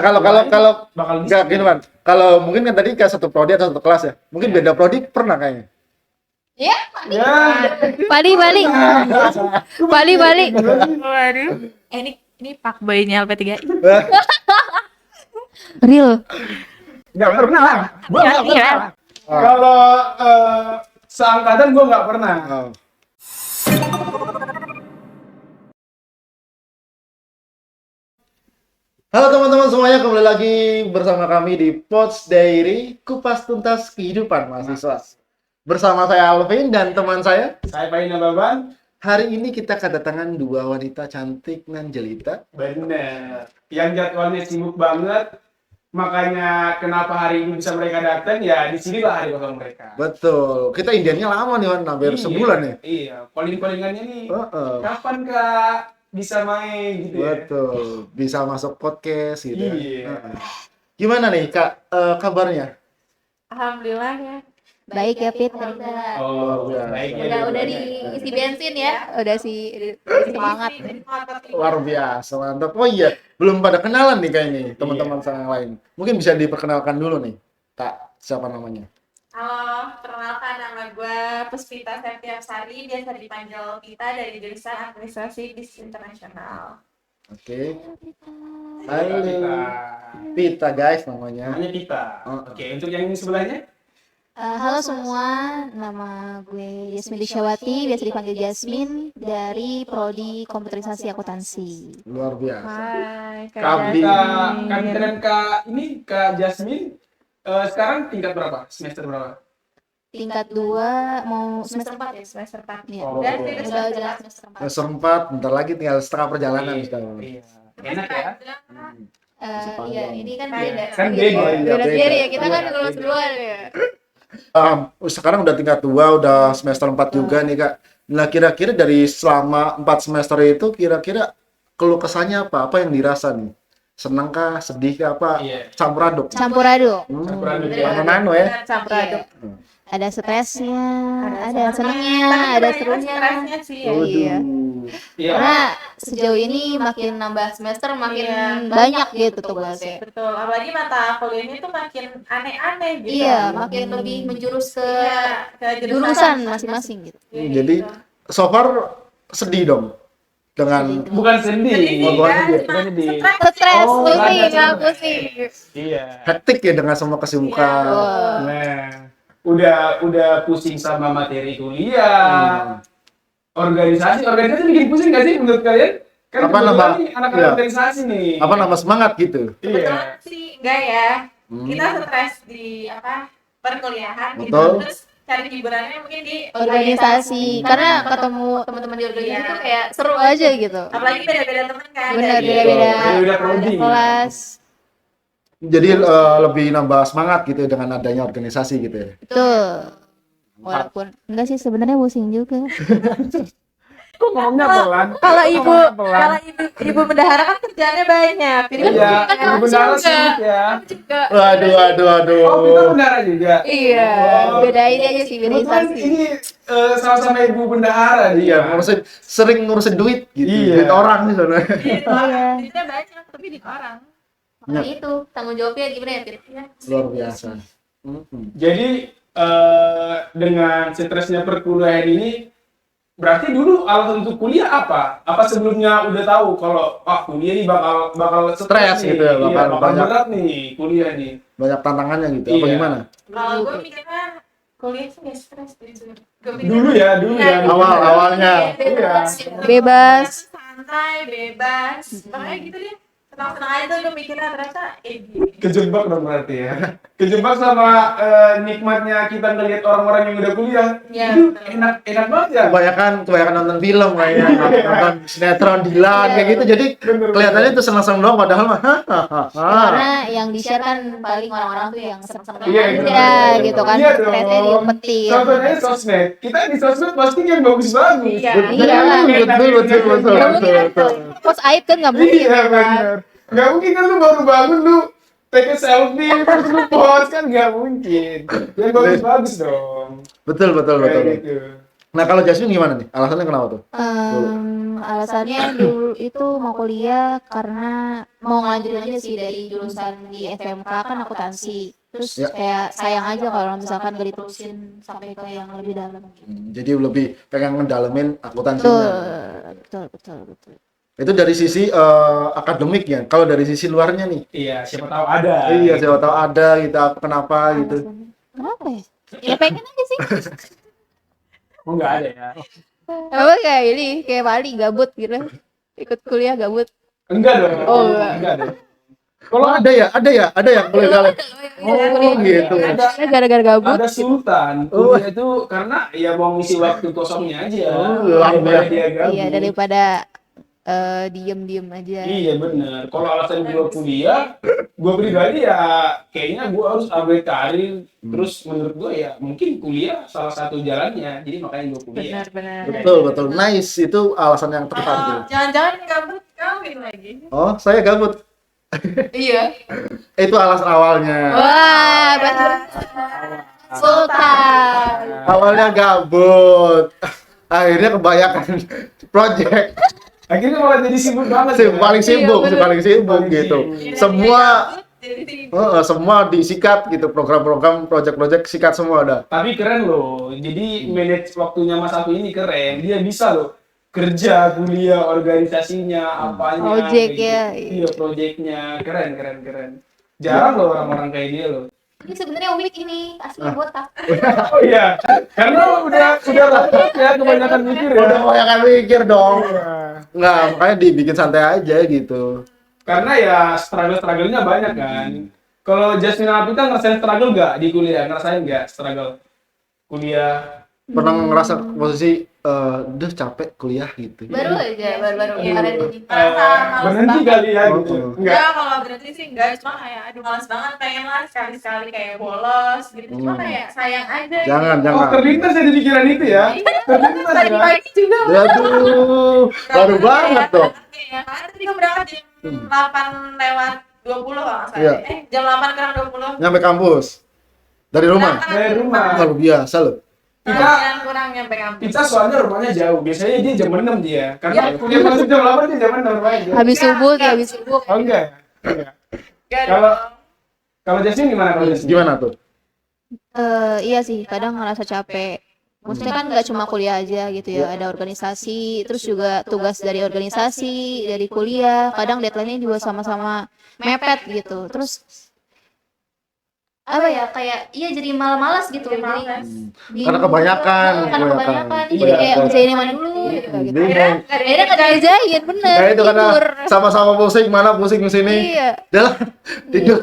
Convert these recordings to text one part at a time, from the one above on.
Kalau bakal nggak gini kan, kalau mungkin kan tadi kayak satu prodi atau satu kelas ya, mungkin beda prodi pernah kayaknya. Ya, Ya. Bali. waduh. Ini Pak Boy-nya LP3I. Real. Nggak pernah lah. Gua nggak pernah. Kalau seangkatan gua nggak pernah. Oh. Halo teman-teman semuanya, kembali lagi bersama kami di Pods Diary, kupas tuntas kehidupan mahasiswa. Bersama saya Alvin dan teman saya. Saya Paina Baban. Hari ini kita kedatangan dua wanita cantik dan jelita. Bener. Yang jadwalnya sibuk banget. Makanya kenapa hari ini bisa mereka datang, ya disinilah hari kosong mereka. Betul. Kita indiannya lama nih, Wan. Hampir sebulan nih. Iya. Calling-callingannya nih. Heeh. Kapan Kak bisa main gitu ya? Betul. Bisa masuk podcast gitu. ya. Iya. Heeh. Gimana nih, Kak, kabarnya? Alhamdulillah ya. Baik ya, Pit. Oh, biasa. baik ya. Udah diisi bensin ya. Udah semangat. Luar biasa, mantap. Oh iya, belum pada kenalan nih kayaknya teman-teman saya yang lain. Mungkin bisa diperkenalkan dulu nih, Kak, siapa namanya? Halo, perkenalkan nama gue Puspita Septiasari, biasa dipanggil Pita dari jurusan Administrasi Bisnis Internasional. Oke. Halo. Halo. Pita guys namanya. Namanya Pita. Oh. Oke, untuk yang ini sebelahnya? Halo semua, nama gue Yasmin Disyawati, biasa dipanggil Jasmine dari Prodi Komputerisasi Akuntansi. Luar biasa. Hai, Kak Kabin. Kak Pita dan Kak ini Kak Jasmine sekarang tingkat berapa? Semester berapa? Tingkat 2 mau semester 4 ya, semester 4. ya. Oh. Dan Udah semester jelas 4. semester 4. Semester 4, bentar lagi tinggal setengah perjalanan sekarang. Iya. Enak ya? Iya, ini kan Kan beda. kan Gitu. beda. Beda Beda. sendiri ya, kita kan Iya. lulus duluan ya. Sekarang udah tingkat 2, udah semester 4 juga nih, Kak. Nah, kira-kira dari selama 4 semester itu kira-kira keluh kesahnya apa? Apa yang dirasa nih? Senang kah, sedih kah, apa? Iya. Campur aduk. Campur aduk. Campur aduk ya. Nano-nano ya. Campur aduk. Ada stresnya, ada Tapi senengnya, ada kebanyakan serunya. stresnya sih ya. Iya. Iya. Karena sejauh ini makin nambah semester makin Iya. banyak gitu tugasnya. Betul, apalagi mata kuliahnya tuh makin aneh-aneh gitu. Iya, makin lebih menjurus ke Iya, ke jurusan masing-masing gitu. Iya, Jadi gitu. so far sedih dong dengan Bukan sedih. Oh, bukan sedih. Bukan sedih. Stres, Oh, pusing, ada nggak stres. pusing. Iya. hektik ya dengan semua kesibukan. Wah. Nah, udah pusing sama materi kuliah. Organisasi bikin pusing nggak sih menurut kalian? Kan Apa kebetulan nama- nih anak iya. organisasi nih. Apa nama semangat gitu? Kebetulan Iya. sih enggak ya. Hmm. Kita stres di perkuliahan gitu. Betul. Terus cari hiburannya mungkin di Organisasi, karena ketemu teman-teman di organisasi tuh kayak seru aja gitu. Apalagi beda-beda teman kan. Bener, dari- beda-beda Beda prodi. kelas. Jadi lebih nambah semangat gitu dengan adanya organisasi gitu ya. Betul. Walaupun enggak sih sebenarnya pusing juga. Kok ngomongnya pelan? Kalau ibu Ngomongnya pelan. kalau ibu bendahara kan kerjaannya banyak. Jadi kan Iya, kan ibu bendara sibuk ya. juga. Waduh. Oh, kita bendara juga. Iya, Oh. bedain aja sih Kebetulan organisasi. ini sama-sama ibu bendahara Iya, dia. sering ngurusin duit gitu. Iya. Duit orang nih sebenarnya. Iya. Duitnya banyak tapi di orang. Makanya itu tanggung jawabnya gimana ya, Pit? Iya. Luar biasa. Mhm. Jadi dengan stresnya perkuliahan ini, berarti dulu alasan untuk kuliah apa? Apa sebelumnya udah tahu kalau kuliah ini bakal Stres nih. gitu ya, Iya, bakal bakal banyak. berat nih kuliah nih. Banyak tantangannya gitu. Apa Iya. gimana? Kalau gue mikirnya kuliah sih nggak stres gitu. Gue pikir Dulu ya. Awalnya. bebas, Bebas. santai, bebas. Pokoknya gitu deh. Tenang-tenang aja tuh gue mikirnya ternyata gini. Kejebak dong berarti ya. Kejebak sama nikmatnya kita ngelihat orang-orang yang udah kuliah. Iya, Itu betul. enak banget ya. Kebanyakan nonton film kayaknya, nonton sinetron Dilan kayak gitu. Jadi Bener. kelihatannya itu senang-senang doang padahal mah hahaha. Karena yang di-share kan paling orang-orang tuh yang seneng-seneng Iya, aja bener. gitu kan. Iya Stresnya dong. diumpetin. Contohnya sosmed. Kita di sosmed posting yang bagus-bagus. Iya. Betul. Post aib kan nggak mungkin Iya ya kan. benar. Gak mungkin kan lu baru bangun lu take a selfie terus lu post kan gak mungkin. Yang bagus-bagus dong. Betul. Kayak gitu. Nah, kalau Jasmine gimana nih? Alasannya kenapa tuh? Alasannya dulu itu mau kuliah karena mau ngelanjutin aja sih dari jurusan di FMK kan akuntansi. Terus Ya. kayak sayang aja kalau misalkan gak diterusin sampai ke yang lebih dalam. Jadi lebih pengen ngedalemin Betul, akuntansinya. betul. Itu dari sisi akademik ya. Kalau dari sisi luarnya nih, Iya, siapa tahu ada. iya siapa tahu ada gitu, kenapa gitu. Alasannya. Kenapa ya? Ya pengen aja sih. Oh, nggak ada ya. Apa kayak ini, kayak Bali gabut gitu. Ikut kuliah gabut. Enggak dong. Oh, enggak. Enggak dong. Kalau ada yang boleh kalian. Oh gitu. Ya gara-gara gabut. Ada Sultan. Oh. Kuliah itu karena ya mau ngisi waktu kosongnya aja. Oh, Daripada iya. dia gabut. Iya, daripada diem-diem aja. Iya benar. Kalau alasan gue kuliah, gue pribadi ya kayaknya gue harus upgrade karir. Terus menurut gue ya mungkin kuliah salah satu jalannya. Jadi makanya gue kuliah. Benar-benar. Betul. Nice, itu alasan yang tepat tuh. Jangan-jangan gabut kawin lagi. Oh, saya gabut. Iya. Itu alasan awalnya. Wah, betul. Sultan. Awalnya gabut. Akhirnya kebanyakan project. Akhirnya malah jadi sibuk banget. Paling sibuk, bener. paling sibuk Paling gitu. sibuk. Semua Jadi sibuk. semua disikat gitu, program-program, project-project sikat semua ada. Tapi keren loh. Jadi manage waktunya Mas Afi ini keren. Dia bisa loh kerja, kuliah, organisasinya, apanya. Project kayak ya. gitu. Iya, projectnya. Keren. Jarang loh orang-orang kayak dia loh. Ini sebenarnya unik ini, aslinya botak. Oh iya, karena udah lengkap ya, kebanyakan mikir ya. Udah kebanyakan mikir dong. Nggak, makanya dibikin santai aja gitu. Karena ya struggle-nya banyak kan. Kalau Jasmine Apita ngerasain struggle nggak di kuliah? Ngerasain nggak struggle kuliah? Pernah ngerasa posisi, udah capek kuliah gitu. Baru kemarin ini. Merasa males Berhenti banget. kali ya gitu. Oh. Enggak. Enggak, kalau berhenti sih enggak, cuma kayak aduh males banget, pengen lah sekali-sekali kayak bolos gitu. Cuma kayak sayang aja Jangan, gitu. Oh, terlintas ya di pikiran itu ya. Terlintas Tadi ya. pagi juga. Aduh, baru banget tuh. Iya, karena tadi gue berangkat jam 8 lewat 20 kalau nggak salah. Iya. Jam 8 kurang 20. Nyampe kampus. Dari rumah. Dari rumah. Luar biasa loh. Kita kurang nyampe kampus. Kita soalnya rumahnya jauh. Biasanya dia jam 6 dia. Karena kuliah masuk jam 8 dia jam 6 rumahnya. Habis subuh ya, habis subuh. Oh enggak. Enggak. Enggak Kalau- dong. Kalau Jasmine gimana kalau Jasmine? Gimana tuh? Iya sih, kadang ngerasa capek. Maksudnya kan nggak cuma kuliah aja gitu ya, ada organisasi, terus juga tugas dari organisasi, dari kuliah, kadang deadline-nya juga sama-sama mepet gitu. Terus apa ya, kayak iya jadi malas gitu. Jadi Males. Karena kebanyakan, Karena kebanyakan. Jadi Iya, kayak betul. ngerjain yang mana dulu gitu. Bingung. Akhirnya nggak dikerjain, bener. Nah itu karena tidur. sama-sama pusing, mana pusing di sini. Iya. Udah lah, tidur.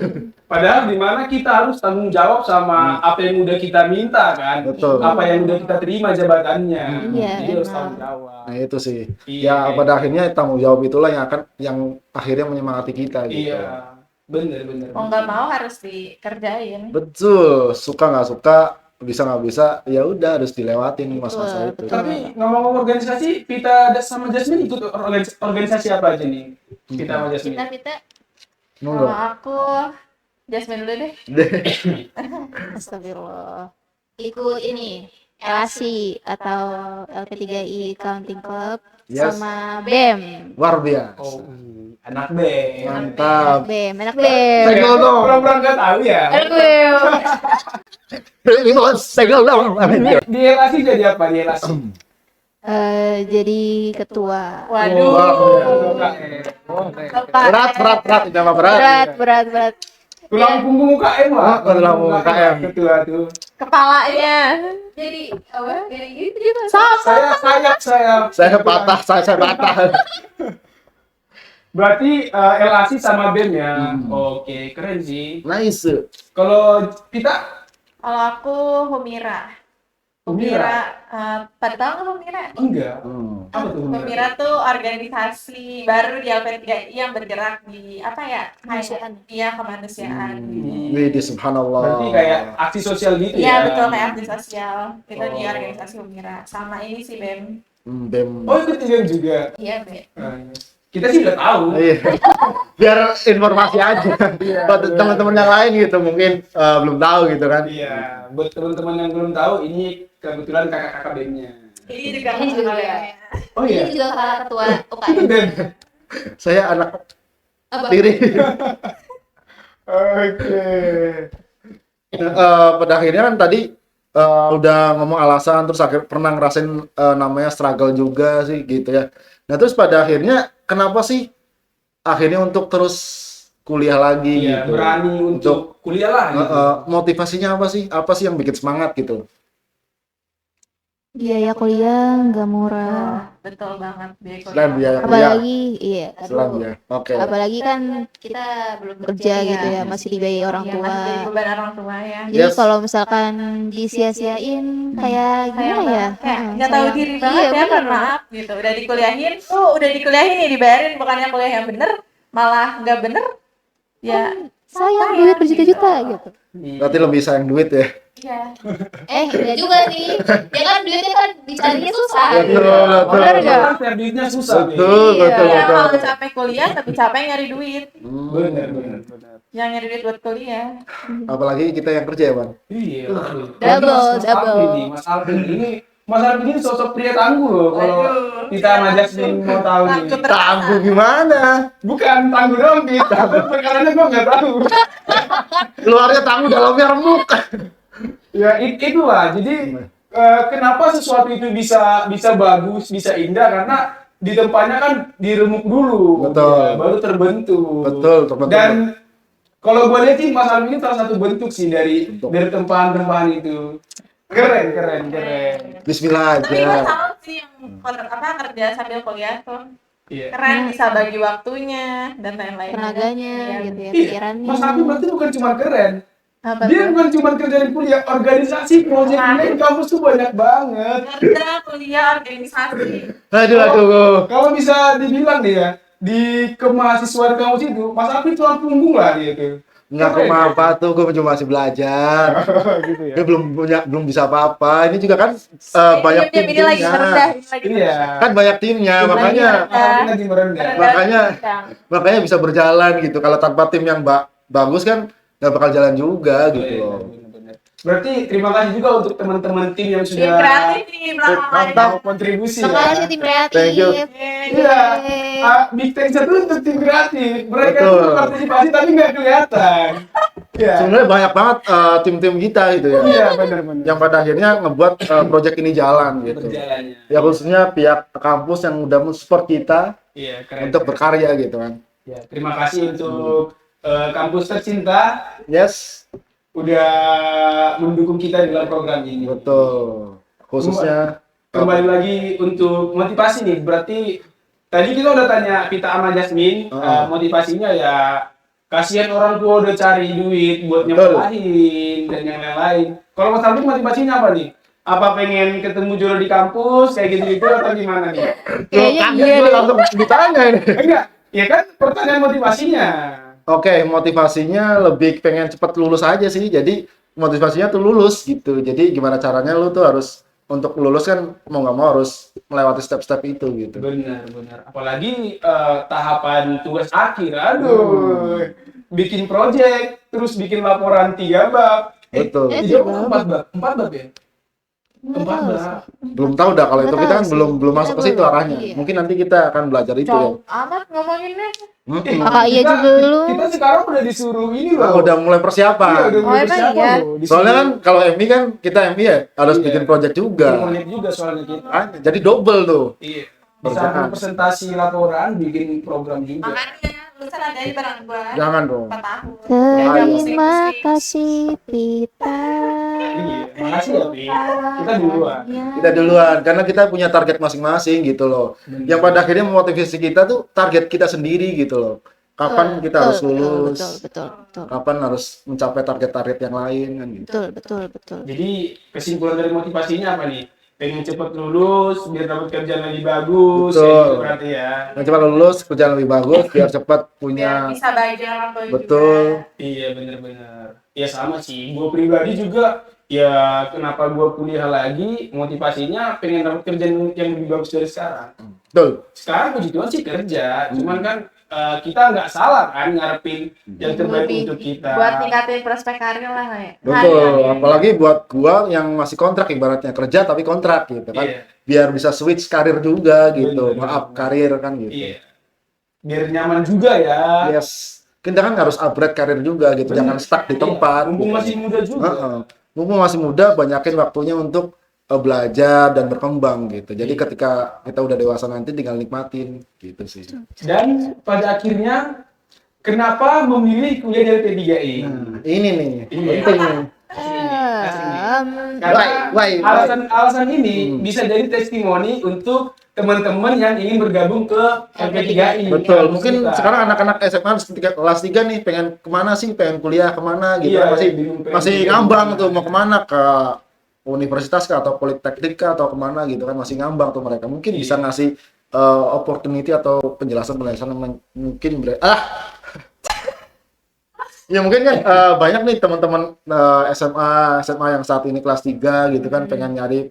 Padahal di mana kita harus tanggung jawab sama apa yang udah kita minta kan, Betul. apa yang udah kita terima jabatannya. Iya, Jadi harus emang. tanggung jawab. Nah itu sih. Iya. Ya pada akhirnya tanggung jawab itulah yang akhirnya menyemangati kita gitu. Iya, bener. Mau nggak mau harus dikerjain. Betul, suka nggak suka, bisa nggak bisa, ya udah harus dilewatin masa-masa itu. Betul. Tapi ngomong-ngomong organisasi, Pita sama Jasmine ikut organisasi apa aja nih? Pita sama Jasmine. Kita Monggo. Kalau aku Jasmine dulu deh. Astagfirullah. Ikut ini LASI atau LP3I Accounting Club Yes. sama BEM. Luar biasa. Oh, anak band. Mantap. BEM, enak BEM. Segel dong. Pura-pura nggak tahu ya. Enak BEM. Segel dong. Di LASI jadi apa di LASI? Jadi ketua. Waduh. Berat, ini nama berat. Berat. Tulang punggung UKM lah. Oh, tulang punggung UKM. Ketua tuh. Kepalanya. Jadi apa? Jadi gitu juga. Saya Saya patah. Berarti LASI sama BEM ya. Oke, keren sih. Nice. Kalau kita Kalau aku Humira. Pada tahu nggak Humira? enggak. Apa tuh? Humira tuh organisasi baru di LP3I yang bergerak di apa ya? Kemanusiaan. Iya, kemanusiaan. Widih, subhanallah. Berarti kayak aksi sosial gitu Iya ya. betul, kayak aktif sosial. Itu di Oh. organisasi Humira. Sama ini sih BEM. BEM. Oh, ikut BEM juga. Iya BEM. Kita sih udah tahu. Iya. Biar informasi aja. Buat teman-teman yang lain gitu mungkin belum tahu gitu kan. Iya, buat teman-teman yang belum tahu, ini kebetulan kakak-kakak BEM-nya. Ini juga Ini juga. Oh Ini iya. juga kepala ketua UKM. Saya anak Apa? tiri. Oke. Pada akhirnya kan tadi udah ngomong alasan, terus pernah ngerasain namanya struggle juga sih gitu ya. Nah terus pada akhirnya kenapa sih akhirnya untuk terus kuliah lagi Iya, gitu? berani untuk kuliah lah gitu. Motivasinya apa sih? Apa sih yang bikin semangat gitu? Biaya kuliah nggak murah. Betul banget biaya Selain kuliah. biaya kuliah, Apalagi, iya. selain Aduh. biaya. Oke. Apalagi kan kita belum kerja gitu ya, masih dibiayai orang Iya, tua. masih jadi beban orang tua ya. Jadi Yes. kalau misalkan disia-siain kayak gimana ya? Kayak Heeh, nggak tahu sayang. diri Iya, banget ya, bener. kan maaf gitu. Udah dikuliahin nih dibayarin, bukannya kuliah yang bener malah nggak bener. Ya Sayang sayang duit berjuta-juta gitu. Berarti lebih sayang duit ya? iya. Enggak juga sih. Ya kan duitnya kan dicarinya susah. Betul, betul. Bener nggak? Kan cari duitnya susah. Betul, Iya. betul, Iya, betul. kalau capek kuliah tapi capek nyari duit. Benar. Yang nyari duit buat kuliah. Apalagi kita yang kerja ya, Bang. Iya. aduh. Double, Mas double. Alvin nih, Mas Alvin ini. Mas Alvin ini sosok pria tangguh loh. Kalau Aduh. kita sama Jasmine mau tahu nih. Takut terasa. Tangguh gimana? Bukan tangguh dong kita, tapi perkaranya gue nggak tahu. Luarnya tangguh, dalamnya remuk. Ya itulah. Jadi kenapa sesuatu itu bisa bagus, bisa indah karena di tempatnya kan diremuk dulu, Betul. ya, baru terbentuk. Betul, terbentuk. Dan kalau gue lihat sih Mas Alvin ini salah satu bentuk sih dari Bentuk. tempahan-tempahan itu. Keren. Bismillah Tapi gue aja. salut sih yang kerja sambil kuliah tuh. Iya. Keren, bisa bagi waktunya dan lain-lain. Tenaganya Iya. gitu ya, Iya, pikirannya. Mas Alvin berarti bukan cuma keren. Apa Dia tuh? bukan cuma kerja di kuliah, organisasi, proyeknya di kampus tuh banyak banget. Kerja, kuliah, organisasi. Aduh. Kalau bisa dibilang nih ya, di kemahasiswaan kampus itu, Mas Alvin tulang punggung lah dia tuh. Nggak Keren, apa-apa tuh, gue cuma masih belajar. gitu ya. Gue belum bisa apa-apa. Ini juga kan banyak Ini lagi merendah. timnya. Ini lagi Iya. Kan banyak timnya, makanya Mas Alvin lagi merendah. makanya bisa berjalan gitu. Kalau tanpa tim yang bagus kan nggak bakal jalan juga gitu Iya, loh. benar. Berarti terima kasih juga untuk teman-teman tim yang Tim sudah kreatif nih di belakang Mantap. layar. kontribusi Terima ya. kasih tim kreatif. Thank you. Iya, big thanks satu untuk tim kreatif. Mereka Betul. itu berpartisipasi tapi nggak kelihatan. Iya. Sebenarnya banyak banget tim-tim kita gitu ya. Iya, benar. Yang pada akhirnya ngebuat project ini jalan gitu. Berjalannya. Ya khususnya pihak kampus yang udah mensupport kita Iya, keren. untuk berkarya gitu kan. Ya, terima kasih untuk kampus tercinta Yes, udah mendukung kita dalam program ini. betul. Khususnya Kembali lagi untuk motivasi nih. Berarti tadi kita udah tanya Vita sama Jasmine, motivasinya ya kasihan orang tua udah cari duit buat Betul. nyekolahin dan yang lain-lain. Kalau Mas Alvin motivasinya apa nih? Apa pengen ketemu jodoh di kampus kayak gitu-gitu atau gimana nih? Kayaknya Kaget iya gua deh. langsung ditanya ini. Enggak, ya kan pertanyaan motivasinya. Oke, motivasinya lebih pengen cepat lulus aja sih. Jadi motivasinya tuh lulus gitu. Jadi gimana caranya lu tuh harus untuk lulus kan mau nggak mau harus melewati step-step itu gitu. Benar. Apalagi tahapan tugas akhir, aduh, bikin project, terus bikin laporan 3 bab. Betul. 3 bab, 4 bab ya? Nggak 4 tahu bab. Belum tahu dah kalau itu Nggak kita tahu kan sih. belum masuk ke Kita situ belum, arahnya. iya. Mungkin nanti kita akan belajar itu ya. Jauh amat ngomonginnya. Kakak iya Kita- juga belum. Kita sekarang udah disuruh ini Nah, loh. udah mulai Iya, persiapan. udah Oh, mulai emang persiapan iya? loh. Disuruh Soalnya kan kalau MI kan kita MI ya harus Iya. bikin project juga. bikin proyek juga soalnya kita. Ah, jadi double tuh. Iya. Di Kerjaan. samping presentasi laporan, bikin program juga. Makanya lulusan ada di barang gua. Jangan dong. 4 tahun. Terima kasih Pita. Iya, makasih ya, Pi. Kita duluan. Kita duluan karena kita punya target masing-masing gitu loh. Yang pada akhirnya memotivasi kita tuh target kita sendiri gitu loh. Kapan kita harus lulus? Betul. Kapan harus mencapai target-target yang lain kan gitu. Betul. Jadi kesimpulan dari motivasinya apa nih? Pengen cepet lulus, biar dapat kerjaan lebih bagus, Betul. kayak gitu berarti ya. Yang cepat lulus, kerjaan lebih bagus, biar cepat Biar punya. bisa bagi orang tua Betul. juga. Iya bener-bener. Ya sama sih, gue pribadi juga ya kenapa gue kuliah lagi, motivasinya pengen dapat kerjaan yang lebih bagus dari sekarang. Betul. Sekarang puji Tuhan sih kerja, cuman kan kita nggak salah kan ngarepin yang terbaik Lebih untuk kita. Buat ningkatin prospek karir lah ya. Betul, apalagi buat gua yang masih kontrak ibaratnya kerja tapi kontrak gitu kan. Iya. Biar bisa switch karir juga gitu. Bener, Maaf bener. karir kan gitu. Iya. Biar nyaman juga ya. Yes. Kita kan harus upgrade karir juga gitu. Bener. Jangan stuck di Iya, tempat. mumpung gitu. masih muda juga. Heeh. Mumpung masih muda, banyakin waktunya untuk belajar dan berkembang gitu. Jadi Iya. ketika kita udah dewasa nanti tinggal nikmatin gitu sih. Dan pada akhirnya kenapa memilih kuliah dari P3I? Nah, ini nih, Iya. penting nih. Karena Why? alasan ini Hmm. bisa jadi testimoni untuk teman-teman yang ingin bergabung ke LP3I. Betul, mungkin Kita. sekarang anak-anak SMA kelas 3 nih pengen kemana sih, pengen kuliah kemana gitu, Iya, masih bingung pengen masih kuliah ngambang kemana. tuh mau kemana, ke universitas kah atau politeknik kah atau kemana gitu kan, masih ngambang tuh mereka. Mungkin bisa Iya. ngasih opportunity atau penjelasan yang mungkin ya mungkin kan banyak nih teman-teman SMA yang saat ini kelas 3 gitu kan pengen nyari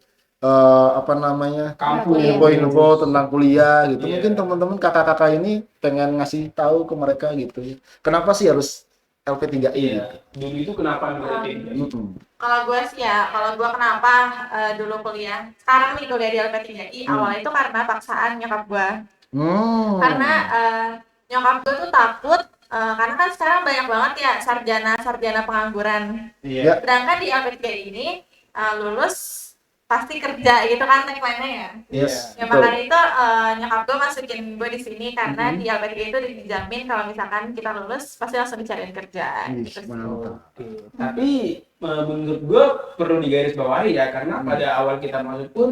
apa namanya Kampus. info-info tentang kuliah gitu. Iya. Mungkin teman-teman kakak-kakak ini pengen ngasih tahu ke mereka gitu. Kenapa sih harus LP3I Iya. gitu? Dulu itu kenapa milih LP3I? Mm-mm. Kalau gue sih ya, kalau gue kenapa dulu kuliah, sekarang nih kuliah di LP3I, awalnya itu karena paksaan nyokap gue. Karena nyokap gue tuh takut, karena kan sekarang banyak banget ya sarjana pengangguran. Iya. Sedangkan di LP3I ini lulus pasti kerja gitu kan tagline-nya ya. Yes, Ya betul. makanya itu nyokap gue masukin gue di sini karena di LP3I itu dijamin kalau misalkan kita lulus pasti langsung dicariin kerja. Ih, Gitu sih. mantap. Oke. Tapi menurut gue perlu digarisbawahi ya karena pada awal kita masuk pun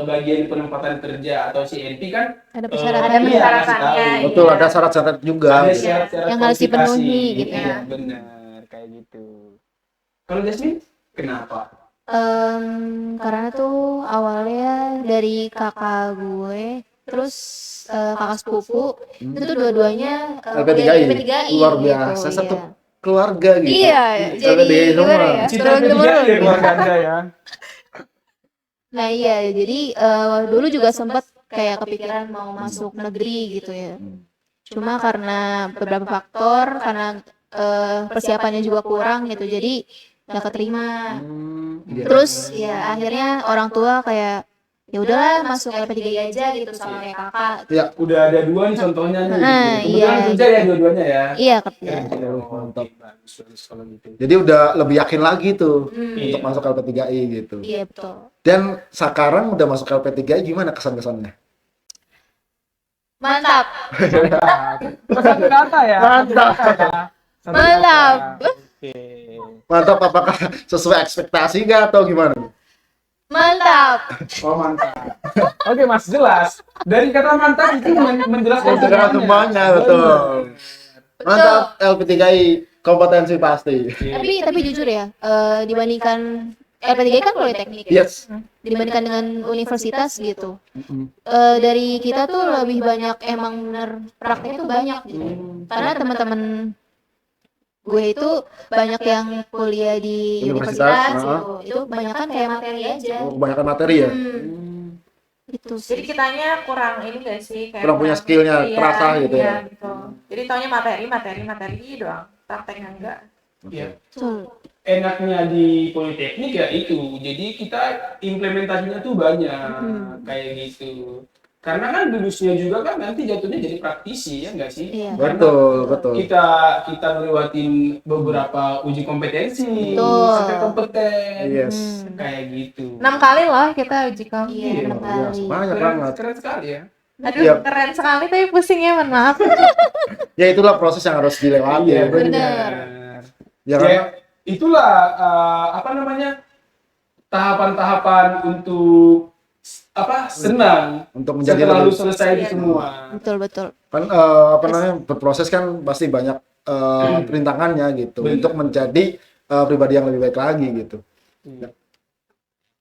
bagian penempatan kerja atau CNP kan Ada Ada persyaratan iya, persyaratannya, kasih tahu. Betul, iya. ada syarat-syarat juga. Ada gitu. syarat-syarat Yang harus kualifikasi. dipenuhi gitu ya. Iya, benar kayak gitu. Kalau Jasmine kenapa? Karena tuh awalnya dari kakak gue, terus kakak sepupu, itu tuh dua-duanya LP3I. LP3I Luar gitu, biasa, iya. satu keluarga gitu. Iya, jadi LP3I semua. gimana ya? Cinta Turun P3I temurun. ya keluarga Anda ya. Nah iya, jadi dulu juga sempat kayak kepikiran mau masuk negeri gitu ya. Cuma karena beberapa faktor, karena persiapannya juga kurang gitu, jadi nggak keterima. Iya. Terus ya akhirnya orang tua kayak ya udahlah masuk LP3I aja gitu sama kayak kakak. Ya, Udah ada dua nih contohnya nih. Nah, Kebetulan iya, kerja ya dua-duanya ya. Iya kerja. Mantap. Bagus kalau gitu. Jadi udah lebih yakin lagi tuh Iya. untuk masuk LP3I gitu. Iya betul. Dan sekarang udah masuk LP3I gimana kesan-kesannya? Mantap. Satu kata ya. Mantap. Satu Mantap. kata. Oke. Mantap, apakah sesuai ekspektasi nggak atau gimana? Mantap. Oh mantap. Oke mas, jelas. Dari kata mantap itu menjelaskan Menjelaskan semuanya, betul. Mantap, LP3I kompetensi pasti. Tapi jujur ya, dibandingkan LP3I kan politeknik ya. Yes. Dibandingkan dengan universitas gitu. Dari kita tuh lebih banyak emang bener praktek itu banyak gitu. Karena teman-teman gue itu banyak yang kuliah di Universitas, universitas gitu. Itu banyak kan kayak materi aja. Kebanyakan materi ya. Gitu Jadi sih. kitanya kurang ini gak sih? Kayak Kurang punya skillnya, iya, terasa gitu iya, ya. Gitu. Jadi taunya materi doang, prakteknya enggak. Iya. Betul. Enaknya di politeknik ya itu. Jadi kita implementasinya tuh banyak kayak gitu. Karena kan lulusnya juga kan nanti jatuhnya jadi praktisi ya enggak sih? Iya. Karena Betul. kita melewatin beberapa uji kompetensi Betul. sampai kompeten Yes. kayak gitu. 6 kali loh kita uji kom. Iya, 6 Luar biasa. kali. Banyak keren, banget. keren sekali ya. Aduh, Iya. keren sekali tapi pusing ya, mohon maaf. Ya itulah proses yang harus dilewati. Iya, benar. Ya karena Ya, itulah apa namanya tahapan-tahapan untuk senang untuk menjadi setelah lu lebih selesai itu semua. Betul. kan apa namanya berproses kan pasti banyak rintangannya gitu Benar. untuk menjadi pribadi yang lebih baik lagi gitu.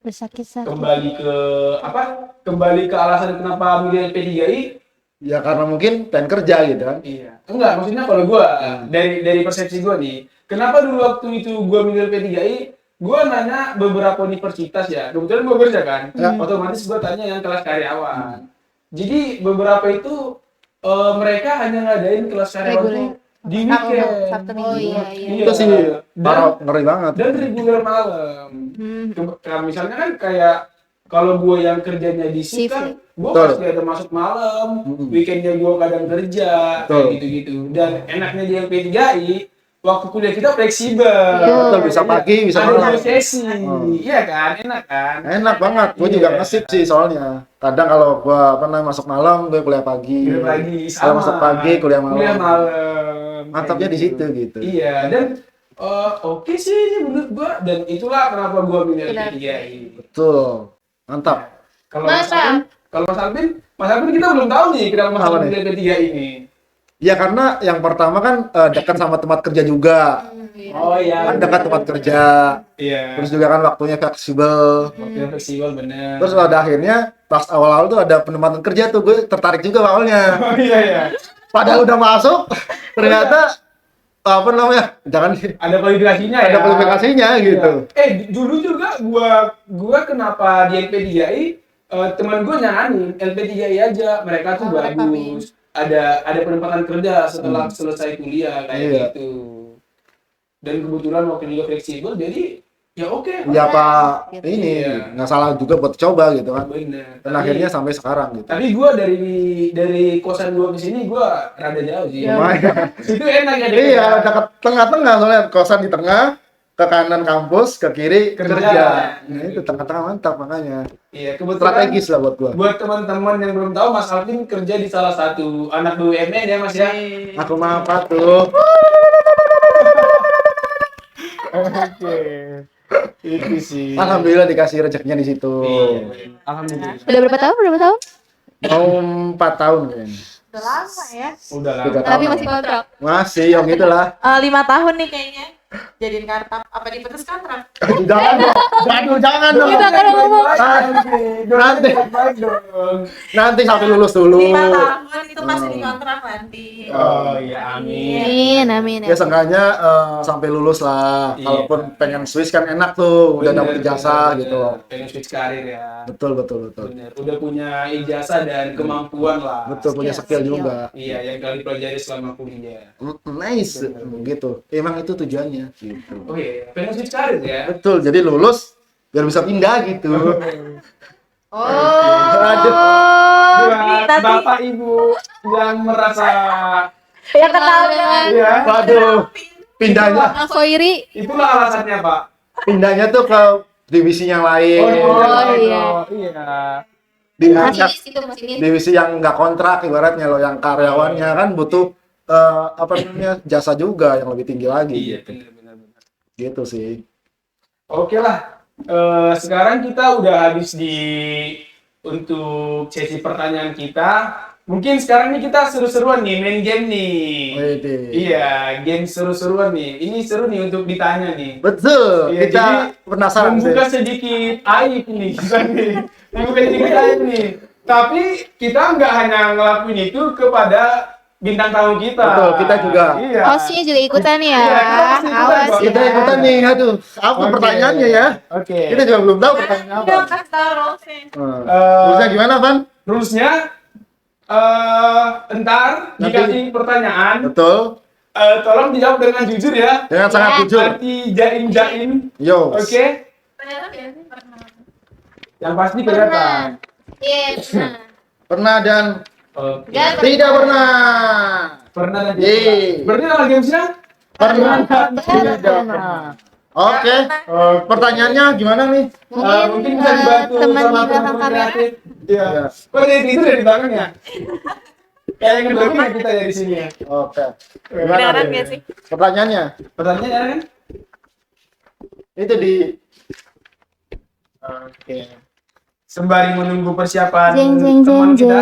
Bersakit-sakit. Kembali ke alasan kenapa milih P3I. Ya karena mungkin pengen kerja gitu kan. Iya. Enggak, maksudnya kalau gua dari persepsi gua nih, kenapa dulu waktu itu gua milih P3I, gua nanya beberapa universitas ya. Kebetulan gua kerja kan. Ya. Otomatis gua tanya yang kelas karyawan. Jadi beberapa itu mereka hanya ngadain kelas karyawan tuh di weekend. Sabtu Oh Minggu. iya iya. Itu sih Dan, parah, ngeri banget. dan reguler malam. Hmm. Misalnya kan kayak kalau gue yang kerjanya di shift Shift, kan, gue Betul. pasti ada masuk malam, Mm-mm. weekendnya gue kadang kerja, kayak Betul. gitu-gitu. Dan enaknya di LP3I, waktu kuliah kita fleksibel. Iya. Betul, bisa pagi, bisa ada malam. dua sesi, Oh. iya kan, enak kan? Enak banget, gue Iya. juga nge-shift sih soalnya. Kadang kalau gue masuk malam, gue kuliah pagi. Kuliah pagi, Kalau sama. masuk pagi, kuliah malam. Kuliah malam. Mantapnya Kayak di situ gitu. Iya, dan oke sih ini menurut gua, dan itulah kenapa gua pilih Benar. LP3I. Betul, mantap. Kalau Masa? Mas Alvin kita belum tahu nih kenapa Mas Apa Alvin nih? pilih LP3 ini. Ya karena yang pertama kan dekat sama tempat kerja juga. Oh iya. Kan dekat tempat kerja. Iya. Terus juga kan waktunya fleksibel. Waktunya fleksibel bener. Terus pada akhirnya pas awal-awal tuh ada penempatan kerja tuh, gue tertarik juga awalnya. Oh iya ya. Padahal udah masuk, ternyata apa namanya? Jangan Ada kualifikasinya ya. ada kualifikasinya gitu. Iya. Dulu juga gua kenapa di LP3I teman gua nyaranin LP3I aja. Mereka tuh Oh, mereka bagus. Ada penempatan kerja setelah selesai kuliah kayak Iya. gitu. Dan kebetulan waktu juga fleksibel jadi ya oke. Ya Pak, Gitu. ini Iya. nggak salah juga buat coba gitu kan. Bener. Dan akhirnya sampai sekarang gitu. Tapi gua dari kosan gua ke sini gua rada jauh sih. Lumayan. Itu enak ya. Iya, dekat tengah-tengah soalnya kosan di tengah, ke kanan kampus, ke kiri Kerja. kerja. Nah itu tengah-tengah mantap makanya. Iya, kebetulan Strategis lah buat gua. buat teman-teman yang belum tahu, Mas Alvin kerja di salah satu anak BUMN ya Mas ya. Aku mah apa tuh? Oke. Itu sih. Alhamdulillah dikasih rezekinya di situ. Iya. Alhamdulillah. Udah berapa tahun? Berapa tahun? Mau 4 tahun kayaknya. Udah lama ya. Udah lah. 3 tahun. Tapi masih kontrak. Masih, yang itulah. 5 tahun nih kayaknya. Jadiin kartap. Apa diputus kontrak? Jangan dong. Aduh, jangan dong. Kita kan ngomong. Nanti. Baik dong. Nanti sampai lulus dulu. 5 tahun itu pasti dikontrak nanti. Oh iya, amin. Amin, amin. Ya seenggaknya sampai lulus lah. Iya. Kalaupun pengen Swiss kan enak tuh, udah Bener, dapat ijazah bener, gitu. bener. Pengen switch karir ya. Betul, betul, betul. Bener. Udah punya ijazah dan kemampuan lah. Betul, punya skill juga. Iya, yang kalian pelajari selama kuliah. Nice, gitu. Emang itu tujuannya. Gitu. Oh iya, pengen switch karir ya. Betul, jadi lulus biar bisa pindah gitu. Oh. Buat nanti- Bapak Ibu yang merasa Ya kenal dengan ya, Waduh, pindahnya, Bang Khoiri. itulah alasannya Pak. pindahnya tuh ke divisi yang lain. iya. Iya. Diangkat Masinis itu masinis. divisi yang nggak kontrak ibaratnya loh, yang karyawannya kan butuh apa namanya jasa juga yang lebih tinggi lagi. Iya, benar. Gitu sih. Oke lah. Sekarang kita udah habis untuk sesi pertanyaan kita. Mungkin sekarang ini kita seru-seruan nih, main game nih. Wede. Iya, game seru-seruan nih. Ini seru nih untuk ditanya nih. Betul. Iya, Kita jadi penasaran sih. membuka sedikit aib nih kita nih. Membuka sedikit aib nih. Tapi kita nggak hanya ngelakuin itu kepada bintang tamu kita. Betul, kita juga. Iya. Hostnya juga ikutan ya. Iya, kita pasti ikutan, Awas Bang. Kita ya. ikutan nih, aduh. Apa Oke. pertanyaannya ya? Oke. Kita juga belum tahu pertanyaannya apa. Udah kasih tau rules-nya. Terusnya gimana, Van? Rulesnya, entar Nanti- dikasih pertanyaan, Betul. tolong dijawab dengan jujur ya. Dengan sangat Ya. jujur. Arti jaim-jaim, Yo. oke? Ternyata biasanya pernah. Yang pasti kelihatan. Iya, benar. Pernah dan Oke. Nggak tidak pernah. Pernah dan Yeay. tidak. Berarti nama gamesnya? Pernah. Tidak pernah. Oke. Pertanyaannya gimana nih? Mungkin bisa dibantu teman sama di belakang teman kamera. kreatif. Iya. Iya. Kok dari itu dari belakang ya? Kayak ngedongeng ya kita dari sini ya. Oke. Kedengeran nih? nggak sih? Pertanyaannya Pertanyaannya kan? itu di Oke. Sembari menunggu persiapan Jeng jeng jeng teman kita,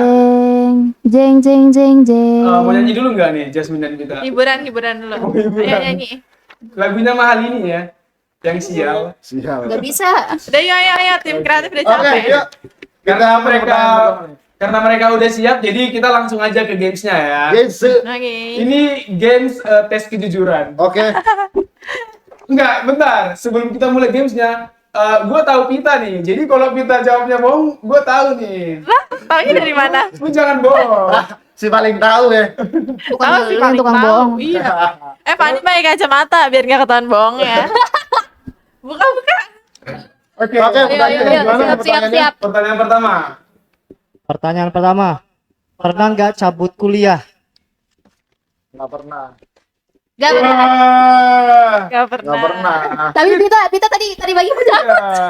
jeng jeng jeng jeng mau nyanyi jeng. dulu nggak nih Jasmine dan kita? Hiburan dulu. Oh, hiburan. Ayo nyanyi. Lagunya mahal ini ya, yang sial. siap. Nggak bisa. Udah ayo tim kreatif udah Oke, capek. yuk. Karena mereka pertanyaan pertama nih. karena mereka udah siap, jadi kita langsung aja ke gamesnya ya. Yes. Oke. Ini games tes kejujuran. Oke. Enggak, bentar. Sebelum kita mulai gamesnya, gue tahu Pita nih. Jadi kalau Pita jawabnya bohong, gue tahu nih. Taunya dari mana? Lu jangan bohong. Si paling tahu ya. Bukan Tahu sih lu paling tukang tahu. bohong. Iya. Fanny pakai kacamata biar nggak ketahuan bohong ya. Bukan. Oke, Ayo, pertanyaan ayo, gimana siap, pertanyaannya? siap. Pertanyaan pertama. Pertanyaan pertama, pernah nggak cabut kuliah? Nggak pernah. Gak pernah. Wah. Nggak pernah. Nggak pernah. Tapi Pita tadi bagi udah. Iya.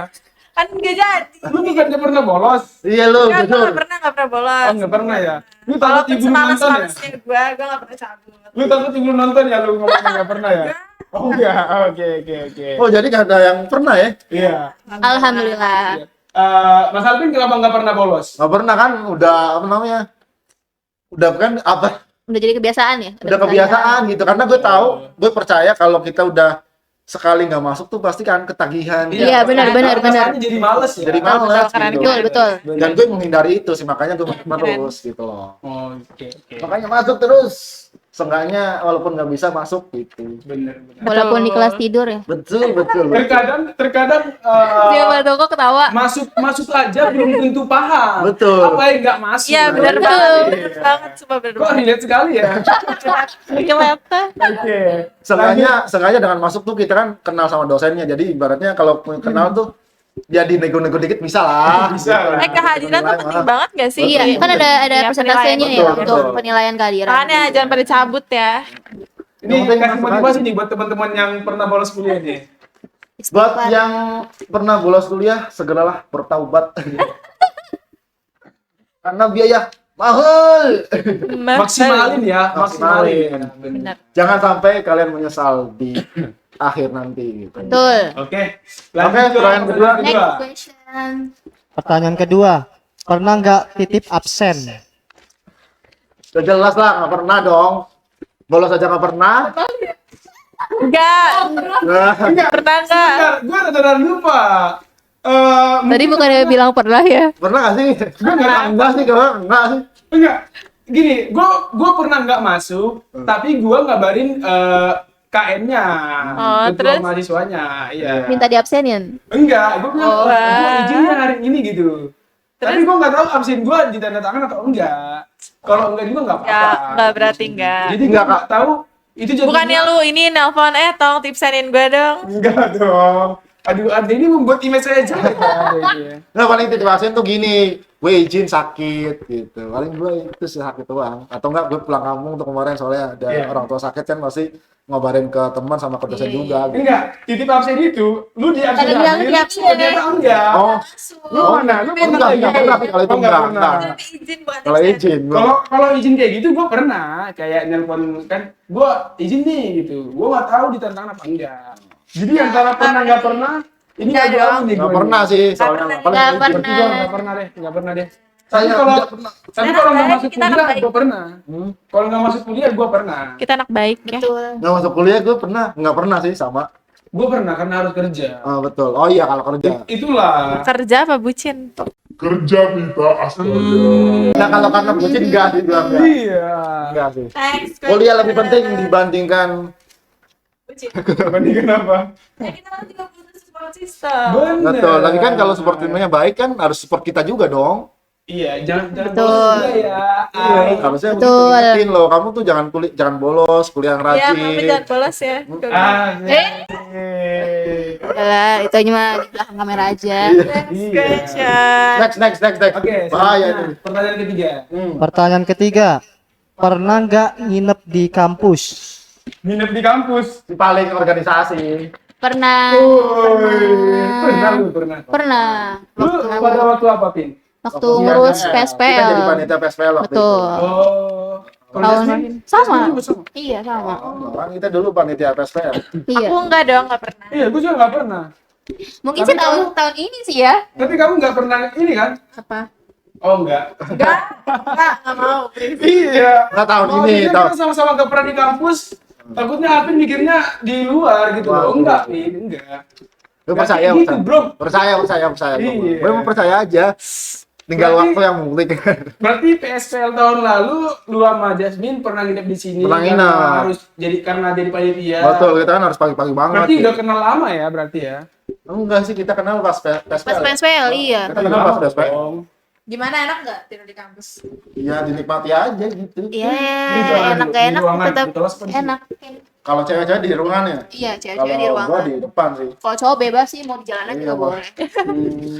Kan nggak jadi. Lu bukannya pernah bolos? Iya lu, Nggak, gue jujur. nggak pernah bolos. Oh, nggak pernah ya? Lu takut Walaupun ibu lu nonton ya? semales-malesnya gue nggak pernah cabut. Lu takut ibu lu nonton ya lu ngomongnya nggak pernah ya? Oh enggak, oke. Oh jadi nggak ada yang pernah ya? Iya. Alhamdulillah. Mas Alvin kenapa nggak pernah bolos? Nggak pernah kan? Udah apa namanya? Udah kan apa? Udah jadi kebiasaan ya? Udah kebiasaan gitu. Karena gue tahu, gue percaya kalau kita udah sekali nggak masuk tuh pasti kan ketagihan. Iya, benar. Rasanya jadi males ya. Jadi males keren, gitu. Betul. Dan gue menghindari itu sih, makanya gue masuk terus gitu loh. Oh, oke. Makanya masuk terus. Seenggaknya walaupun nggak bisa masuk gitu. Bener. Walaupun di kelas tidur ya. Betul. Terkadang Dia baru kok ketawa. masuk aja belum tentu paham. Betul. Apa yang nggak masuk? Iya benar Iya. banget. Benar banget. Coba benar Kok banget. relate sekali ya? Kelihatan. Oke. Seenggaknya dengan masuk tuh kita kan kenal sama dosennya. Jadi ibaratnya kalau kenal tuh ya dinego-nego dikit bisa lah. Bisa lah. Kehadiran tuh penting banget gak sih? Iya, kan ada Iya, persentasenya penilaian. ya Betul, untuk betul. penilaian kehadiran. Makanya jangan pada cabut ya. Ini Yang penting kasih masuk motivasi aja. nih buat teman-teman yang pernah bolos kuliah nih. Buat yang pernah bolos kuliah, segeralah bertaubat. Karena biaya mahal. Maksimalin ya, maksimalin. Maksimalin. Benar. Jangan sampai kalian menyesal di akhir nanti gitu. Betul. Oke. Oke, pertanyaan kedua. Next question. Pertanyaan kedua, pernah nggak titip absen? Udah jelas lah, nggak pernah dong. Bolos aja nggak pernah. Enggak. Nah, Pernah enggak? Bentar, gue rada lupa. Tadi bukannya bilang pernah ya? pernah nggak sih? Gue nggak tahu. Enggak sih, kalau enggak sih. Enggak. Gini, gue pernah nggak masuk, tapi gue ngabarin KM-nya, Oh, ketua terus? mahasiswanya. Iya. Minta diabsenin. Enggak, gue bilang, Oh, gue wah. izinnya hari ini gitu. Tapi gue nggak tahu absen gue ditandatangan atau enggak. Kalau enggak juga nggak apa-apa. Enggak berarti enggak. Jadi gue nggak tahu itu jadi. Bukannya lu ini nelpon tolong tipsenin gue dong. Enggak dong. Aduh, Anda ini membuat image saya jelek ya. Nah, paling titip absen tuh gini, gue izin sakit gitu. Paling gue itu sih sakit doang. Atau enggak gue pulang kampung untuk kemarin soalnya ada Iya. orang tua sakit kan masih ngobarin ke teman sama ke dosen Iya. juga. Gitu. Enggak, titip absen itu, lu di absen Ada bilang akhir, di absen. ternyata enggak. Oh, Lu mana? Lu pernah enggak kayak pernah gitu? kalau itu Oh, enggak. pernah. Izin bukan Kalau tipsen. izin, Kalau izin kayak gitu gue pernah kayak nelpon kan gue izin nih gitu gue nggak tahu ditantang apa enggak jadi antara pernah nggak pernah ini Nggak nggak tahu dong. nih nggak gue pernah sih soalnya pernah. paling Nggak izin. pernah. nggak pernah deh Saya tapi kalau tidak pernah. tapi Kita kalau nggak anak masuk baik, kita anak kuliah baik. gue pernah kalau nggak masuk kuliah gue pernah Kita anak baik ya. Betul. Nggak masuk kuliah gue pernah, nggak pernah sih sama. gue pernah karena harus kerja Ah, betul. Oh iya kalau kerja. itulah Kerja apa bucin? Kerja kita astaga. Nah kalau karena bucin enggak sih gue enggak. iya Enggak sih. Next Kuliah lebih penting dibandingkan bucin. bandingkan apa Kita kan juga butuh support system. bener betul. Lagi kan kalau support timnya baik kan harus support kita juga dong. iya jangan Betul. bolos juga ya Harusnya Betul. begitu ingetin loh. Kamu tuh jangan bolos, kuliah yang Iya, rajin. tapi jangan bolos ya. Udahlah, itu aja mah di belakang kamera aja. Next question. Next. Oke, Bahaya selanjutnya, nih. pertanyaan ketiga. Pertanyaan ketiga, pernah nggak nginep di kampus? Nginep di kampus. Si paling organisasi. Pernah. Pernah lu, pernah. Pernah. Lu pada waktu apa, Pin? Waktu ngurus Kita PSPL. jadi panitia PSPL waktu Betul. itu. Oh. Kalau Tahun Jasmine? sama. Jasmine juga sama. Iya, sama. Kan kita dulu panitia PSPL. Iya. Aku enggak dong, enggak pernah. Iya, gue juga nggak pernah. Mungkin sih tahun ini sih ya. Tapi kamu nggak pernah ini kan? Apa? Oh, enggak. Enggak mau. Iya. Nggak tahun Oh, ini, kita tahun. sama-sama nggak pernah di kampus. Takutnya Alvin mikirnya di luar gitu loh. Wah, Enggak, iya. Pin, enggak. Gue Nggak percaya, kayak gitu, bro. percaya. Iya. Gue mau percaya aja. Tinggal Berarti- waktu yang membuktikan. Berarti PSPL tahun lalu lu sama Jasmine pernah nginep di sini Pernah karena nginep. harus karena jadi panitia. Betul, kita kan harus pagi-pagi banget. Berarti gitu. udah kenal lama ya berarti ya? Enggak sih, kita kenal pas Pas PSPL. PSPL, iya. Kita kenal pas PSPL. dong. Gimana, enak nggak tidur di kampus? Ya dinikmati aja gitu. Iya, ruangan, enak gak di enak ruangan, tetap di kelas apa di sini? enak. Kalau cewek-cewek di ruangan ya. Iya, Kalau cewek-cewek di gua ruangan. di depan sih. Kalau cowok bebas sih mau di jalanan Iya, juga Bang. boleh.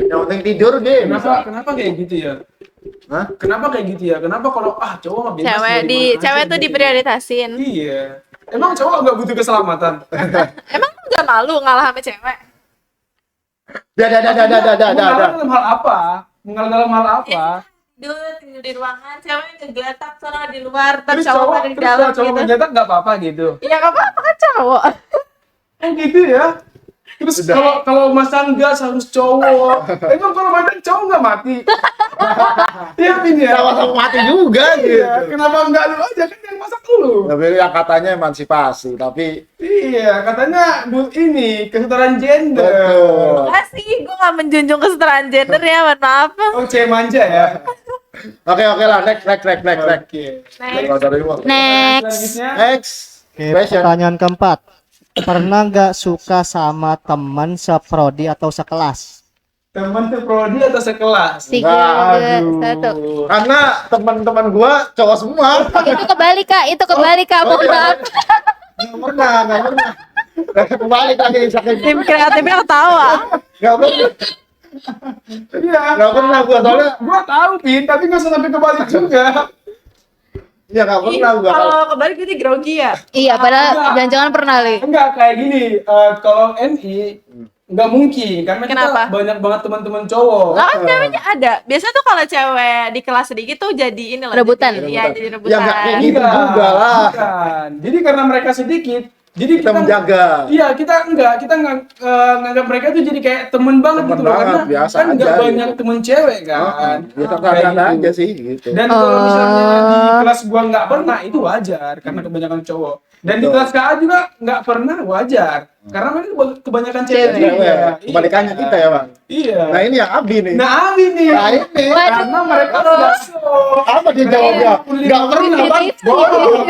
Yang penting tidur deh. Kenapa kayak gitu ya? Hah? Kenapa kayak gitu ya? Kenapa kalau cowok mah bebas Cewek mau di mana cewek aja tuh gitu. diprioritasin. Iya. Emang cowok nggak butuh keselamatan? Emang lu nggak malu ngalah sama cewek? Dah. Mengalah dalam hal apa? Mengalah dalam hal apa? Tidur di ruangan, cewek ngegeletak soalnya di luar, Terus cowok cowok, ada di terus dalam kalau cowok gitu. ngejetak nggak apa-apa gitu. Iya nggak apa-apa kan cowok. Oh gitu ya. Terus kalau masang gas harus cowok. Emang kalau badan cowok nggak mati? Iya Pin ya. Sama-sama mati juga gitu. Iya. Kenapa nggak lu aja kan yang masak lu? Tapi yang katanya emansipasi, tapi Iya, katanya ini kesetaraan gender. betul. Enggak sih, gue nggak menjunjung kesetaraan gender ya, mohon maaf. Oh, cewek manja ya. Oke lah, next. Oke. Kalau dari gua. Next. Selanjutnya, Next. Oke, Question. pertanyaan keempat. Pernah nggak suka sama teman seprodi atau sekelas? teman seprodi atau sekelas? Tiga, Aduh. satu. Karena teman-teman gua cowok semua. Itu kebalik kak, mohon maaf. Nggak pernah. Kembali lagi sakit. Tim kreatifnya ketawa. Nggak pernah. Iya. Nggak pernah gua soalnya. Gua tahu Pin, tapi nggak usah sampai kebalik juga. Ya nggak pernah gua. Kalau kebalik berarti grogi ya? Iya, padahal jangan-jangan pernah li. Enggak kayak gini. Kalau MI nggak mungkin karena Kenapa? kita banyak banget teman-teman cowok. Lah kan ceweknya ada. Biasanya tuh kalau cewek di kelas sedikit tuh jadi ini loh. Rebutan. Iya, jadi Ya rebutan. nggak kayak gitu Enggak, juga lah. bukan. Jadi karena mereka sedikit, jadi Kita menjaga. Iya, kita nganggap mereka tuh jadi kayak temen banget Temen gitu loh, banget, karena biasa kan nggak aja banyak gitu. temen cewek kan. Ya Kayak tanda gitu. aja sih gitu. Dan kalau misalnya di kelas gua nggak pernah, itu wajar karena kebanyakan cowok. Dan di Betul. kelas KA juga nggak pernah, wajar. Karena mereka kebanyakan cewek. Cewek. juga. Cewek. Kebalikannya kita ya bang. Iya. Nah ini yang Abi nih. Nah, ini. Nah ini. Karena mereka nggak sok. Apa dia jawabnya? Nggak pernah bang. Bohong.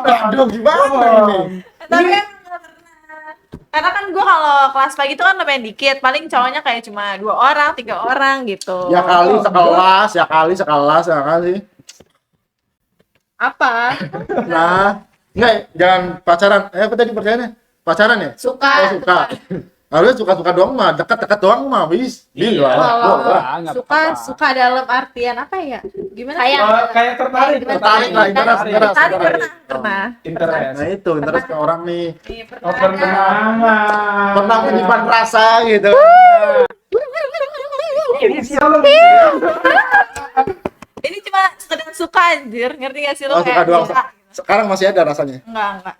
Aduh gimana ini? Tapi kan nggak pernah. Karena kan gue kalau kelas pagi itu kan lumayan dikit, paling cowoknya kayak cuma 2 orang, 3 orang gitu. Ya kali sekelas, ya kali. Apa? Nah, enggak, jangan pacaran. Apa tadi pertanyaannya? Pacaran ya? Suka. Oh, suka. Harusnya suka-suka doang mah, dekat-dekat doang mah, bis. Iya. Kalau nggak suka apa-apa. dalam artian apa ya? Gimana? Kayak tertarik. Tertarik lah, interest. Tadi pernah. Interest. Nah itu, interest ke orang nih. Iya, Oh, pernah. Pernah menyimpan rasa gitu. Ini cuma sekedar suka anjir, ngerti gak sih lu? Oh, suka Kayak doang. suka. Sekarang masih ada rasanya. Enggak.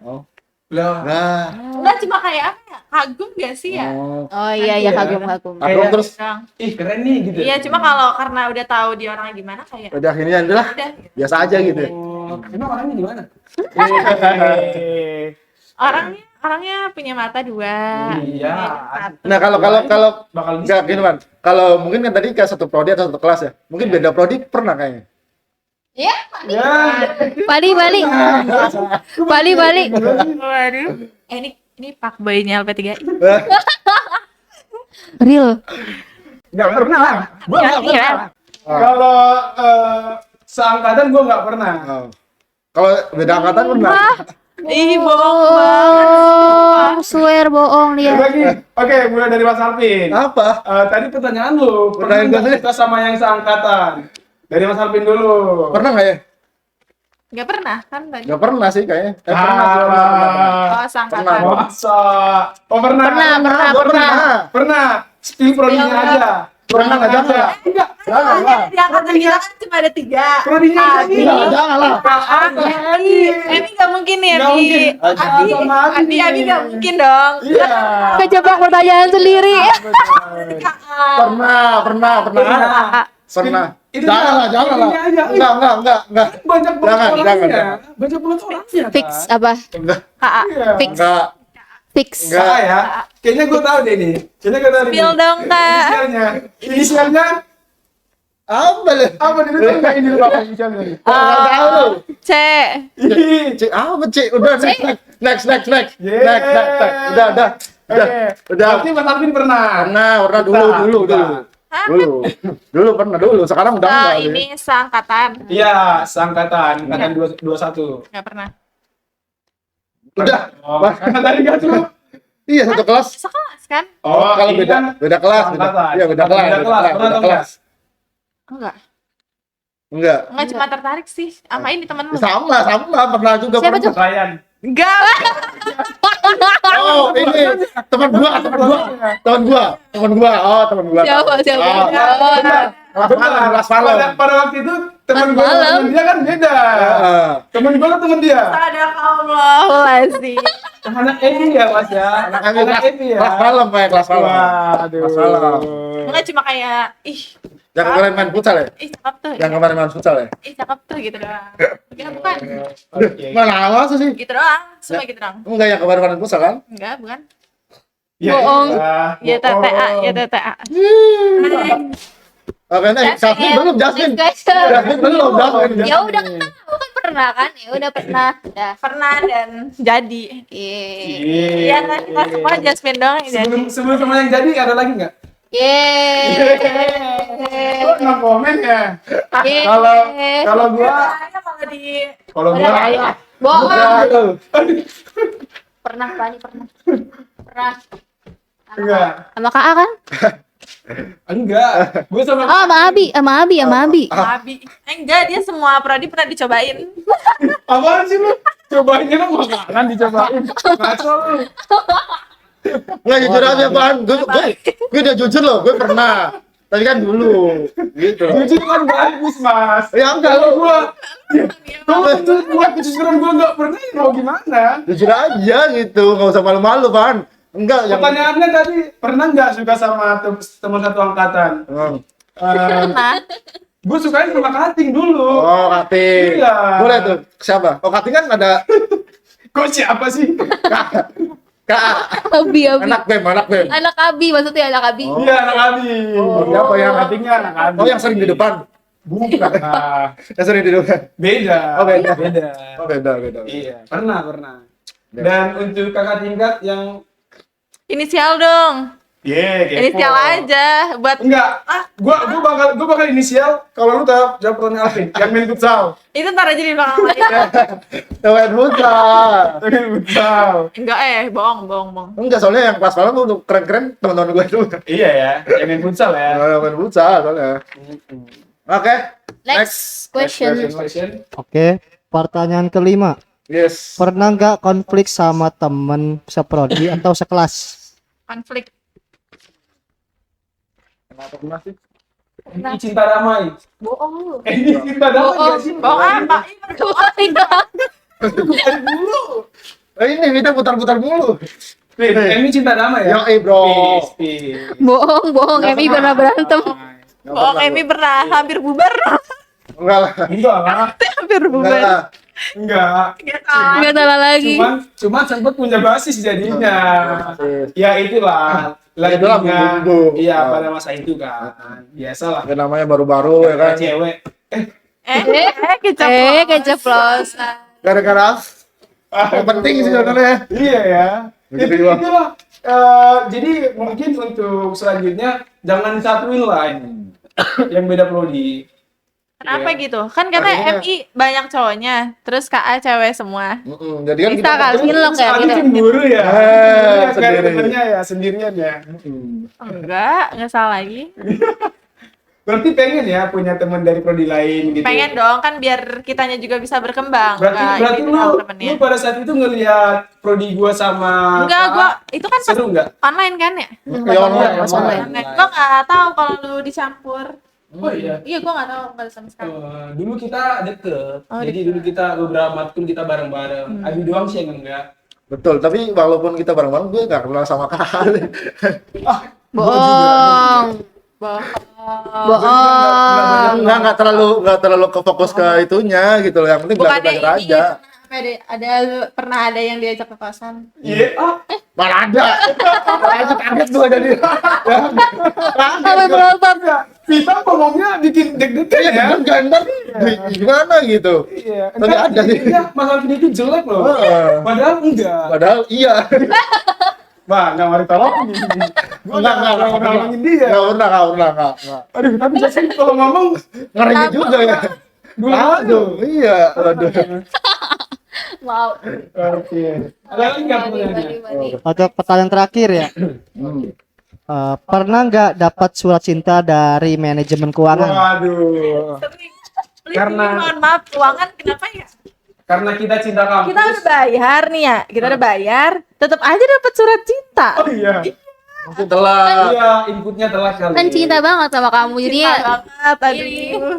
Lah, Nah, Enggak cuma kayak apa ya? Kagum gak sih ya? oh. Oh iya, Iya. kagum. Kagum Kayak- terus Doang. ih keren nih gitu. Iya, cuma kalau karena udah tahu dia orangnya gimana kayak udah akhirnya adalah udah. biasa aja gitu. Oh, emang orangnya gimana? Orangnya punya mata 2. Iya. Nah, kalau Bakal enggak gini, Bang. Kalau mungkin kan tadi kayak satu prodi atau satu kelas ya. Mungkin beda prodi pernah kayaknya. Ya. Bali. Waduh. Ini Pak Boy-nya LP3I. Real. Enggak pernah lah. Gua nggak pernah. Kalau seangkatan gua nggak pernah. Oh. Kalau beda angkatan pernah. Ih, bohong banget. Swear bohong dia. Lagi. Oke, mulai dari Mas Alvin. Apa? Tadi pertanyaan lu, pernah Pertanyaan nggak gue suka sama yang seangkatan? Dari Mas Alvin dulu. Pernah nggak ya? Enggak pernah kan tadi. Nggak pernah sih kayaknya. Pernah. Oh, sangkatan. Masa? Oh pernah. Pernah. Pernah. Spill prodinya aja. Pernah nggak jangan lah. Enggak. Jangan lah. Di angkatan kita kan cuma ada 3. Prodinya aja. Jangan lah. Abi nggak mungkin nih, Nggak Abi. mungkin. Abi Sama Abi. nggak mungkin dong. Iya. Kejebak pertanyaan sendiri. Pernah. Pernah. Itu Jangan lah. prodinya aja. Enggak. Banyak banget Jangan. orangnya. Banyak banget orangnya. Fix kan? apa? Enggak. KA. Iya. Fix. Enggak. Fix. Enggak. Ya. Kayaknya gue tahu deh nih. Spill dong, Kak. Inisialnya Apa lu? apa nih? Lu tahu nggak ini apa inisialnya? Nggak tahu lu. C. Ih. Cik, apa Cik? Udah next. Yeay. Next. Udah. Oke. Udah. Berarti Mas Alvin pernah. Pernah dulu. Hah, Dulu pernah dulu. Sekarang udah enggak. Ini seangkatan. Iya, seangkatan, angkatan 21. Nggak pernah. Udah. Oh, karena tadi nggak tuh. Iya, satu kelas. Sekelas kan? Oh, Kalau ini beda kan beda kelas, beda. angkatan. Iya, beda kelas. Beda kelas. Pernah atau enggak? Enggak. Enggak. Enggak cuma tertarik sih. Sama ini temen lu. Sama, pernah juga Siapa pernah. Ryan. Enggak. Oh, ini teman gua. Oh, teman gua. Siapa? Oh, kelas malam. Pada waktu itu temen Kelas gue sama malam. temen dia kan beda. Heeh. Temen gue sama temen dia. Astagfirullahaladzim. Anak Evi ya Mas ya. Anak Evi ya. kelas malam kayak kelas malam. Waduh. Kelas malam. Enggak cuma kayak Yang kemarin main futsal ya? cakep tuh. Yang kemarin main futsal ya? Cakep tuh gitu doang. Enggak, bukan. Oke. Mana awas sih? Gitu doang. Semua gitu doang. Enggak yang kemarin main futsal kan? Enggak, bukan. Ya, Bohong. Ya TTA, ya TTA. Oke, Jasmine belum, Jasmine. Next Jasmine belum, Jasmine. Ya udah ketemu kan pernah kan? Ya udah pernah. Udah. Pernah dan jadi. Yeay. Iya kan kita semua Jasmine doang yang jadi. Sebelum teman yang jadi ada lagi nggak? Yeay. Kok no komen ya? Yeay. Kalau gua Soalnya kalau Udah gua ayo. Bohong. Aduh. Pernah Fani pernah. Pernah. enggak. Sama KA kan? Enggak. Gua sama Oh, sama Abi. Abi. Enggak, dia semua prodi pernah dicobain. apaan sih lu? Cobainnya kan makanan dicobain. Ngaco lu. Nggak jujur aja, Pan. Gue udah jujur loh, gue pernah. Tapi kan dulu, gitu. Jujur kan bagus, Mas. Ya enggak, Kalau lu gua gua kejujuran gua enggak pernah mau gimana? jujur aja gitu, nggak usah malu-malu, Pan. Enggak, yang Pertanyaannya tadi pernah nggak suka sama teman satu angkatan? Pernah. Gue sukain sama Kating dulu. Oh, Kating. Iya. Boleh tuh. Siapa? Oh, Kating kan ada Kok siapa sih? Kak, Abi. anak BEM. Anak Abi maksudnya anak Abi. Oh. Iya, anak Abi. Oh, siapa yang Katingnya anak Abi? Oh, yang sering di depan. Bukan. Nah, Yang sering di depan. beda. Oh, beda. Beda. Oh, beda. Iya, pernah. Dan untuk kakak tingkat yang Inisial dong. kepo. Inisial aja buat Enggak. Gua bakal inisial kalau lu jawab pertanyaan Alvin yang main futsal. itu ntar aja di belakang lagi. Temen futsal. Main futsal. Enggak bohong. Enggak, soalnya yang kelas malam tuh keren-keren teman-teman gue tuh. Iya ya, yang main futsal ya. Main futsal soalnya. Oke. Next question. Question. Oke, pertanyaan kelima. Yes. Pernah nggak konflik sama temen seprodi atau sekelas? Konflik. Kenapa pernah sih? Ini cinta damai. Bohong lu. Ini cinta damai nggak sih? Bohong apa? Dari dulu. Ini kita putar-putar mulu. Ini cinta damai ya. Yoi, bro. Peace. Bohong. Emi pernah berantem. Bohong, Emi pernah hampir bubar. Enggak lah. Enggak lah. Hampir Enggak bubar. lah. Enggak. Enggak salah lagi. Cuman sempat punya basis jadinya. Ya itulah. Itulah Laginya. bumbu. Iya pada masa itu kan. Biasalah. Ya, namanya baru-baru ya kan. Cewek. Keceplos. Gara-gara yang penting sih sebenarnya. Iya ya. Begitu Itu, juga. itulah. Jadi mungkin untuk selanjutnya jangan disatuin lah ini. Yang beda prodi. Kenapa Iya. gitu? Kan katanya Akhirnya- MI banyak cowoknya, terus KA cewek semua. Jadi kan Bisa kali. Cilok ya Sekali gitu. cemburu ya. Sendiri. Sendiri. Temennya ya sendirian ya. Enggak salah lagi. Berarti pengen ya punya teman dari prodi lain gitu. Pengen dong kan biar kitanya juga bisa berkembang. Berarti Nggak lu, ini temennya. lu pada saat itu ngelihat prodi gua sama Enggak, gua itu kan pas seru enggak? online kan ya? Ya, online. Online. Gua nggak tahu kalau lu dicampur. Oh iya. Iya, gua nggak tahu kalau sama sekali. Dulu kita deket. Oh, Jadi deket. dulu kita beberapa matkul kita bareng-bareng. Abi doang sih yang enggak. Betul, tapi walaupun kita bareng-bareng gue gak kenal sama kalian. Bohong. Bohong. Nggak terlalu ke fokus ke itunya gitu loh. Yang penting Bukannya belajar ini aja. pernah ada yang diajak ke kosan. Iya. Mana ada. Aja kaget gue jadi. Sampai berotot. Kita ngomongnya bikin deg-degan Iya, ya. kan ntar gimana gitu. Iya. Tapi ada sih. Iya, masalah video itu jelek loh. Heeh. Padahal enggak. Padahal iya. Bah, enggak mari tolong. Gua enggak pernah ngomongin dia. Enggak. Aduh, tapi Jasmine kalau ngomong Ngeri juga ya. Aduh, iya. Aduh. Wow. oke. Ada lagi nggak pertanyaannya? Untuk pertanyaan terakhir ya. Hmm. Pernah nggak dapat surat cinta dari manajemen keuangan? Waduh. Sering. Karena- Mohon maaf, keuangan kenapa ya? Karena kita cinta kampus. Kita udah bayar nih ya, kita udah bayar, tetap aja dapat surat cinta. Oh iya. Mungkin telat. Iya, inputnya telat kali. Kan cinta banget sama kamu jadi Cinta ya banget, aduh.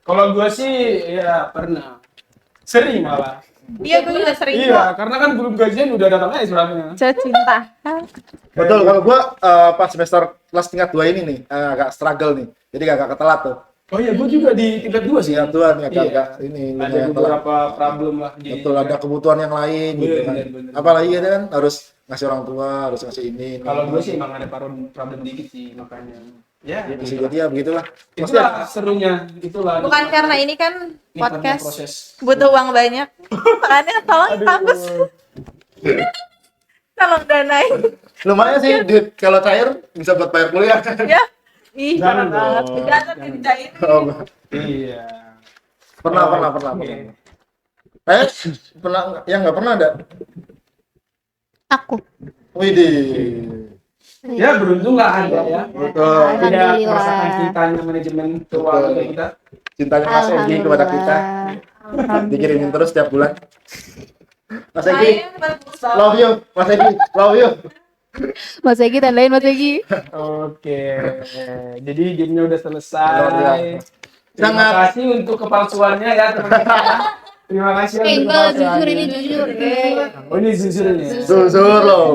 Kalau gua sih ya pernah. Sering malah. Iya, gue juga sering Iya, karena kan belum gajian udah datang aja suratnya. surat cinta. Betul, kalau gua pas semester kelas tingkat 2 ini nih agak struggle nih. Jadi agak ketelat tuh. Oh iya, gua juga di tingkat 2 sih. Tingkat 2 nih Iya. agak ini Ada lumayan telat. beberapa problem lah. Jadi Betul, ada kebutuhan yang lain gitu kan. Bener. Apalagi kita kan harus ngasih orang tua, harus ngasih ini. Kalau gue sih emang ada problem dikit sih makanya. Ya, bisa jadi ya begitulah. itulah serunya, itulah. Bukan karena ini kan nikmatnya podcast proses. butuh uang banyak. Makanya tolong kampus, tolong danain. Lumayan sih duit kalau cair bisa buat bayar kuliah. Ya. Ih, Jangan parah banget. dong. Jangan dicair. Oh, Iya. pernah. Oke. Pernah yang nggak pernah ada. aku. Widih. Ya beruntung lah ada ya. Betul. Tidak Alhamdulillah. merasakan cintanya manajemen keuangan Betul. kita. Cintanya Mas Egi kepada kita. Dikirimin terus setiap bulan. Mas Egi, Main bagus banget. love you. Mas Egi, love you. Mas Egi tandain Mas Egi. Oke. Jadi gamenya udah Luar selesai. biasa. Terima Sangat- kasih untuk kepalsuannya ya teman-teman. Terima kasih untuk Enggak, kepalsuannya. jujur ini jujur. Oh ini jujur ini. Jujur loh.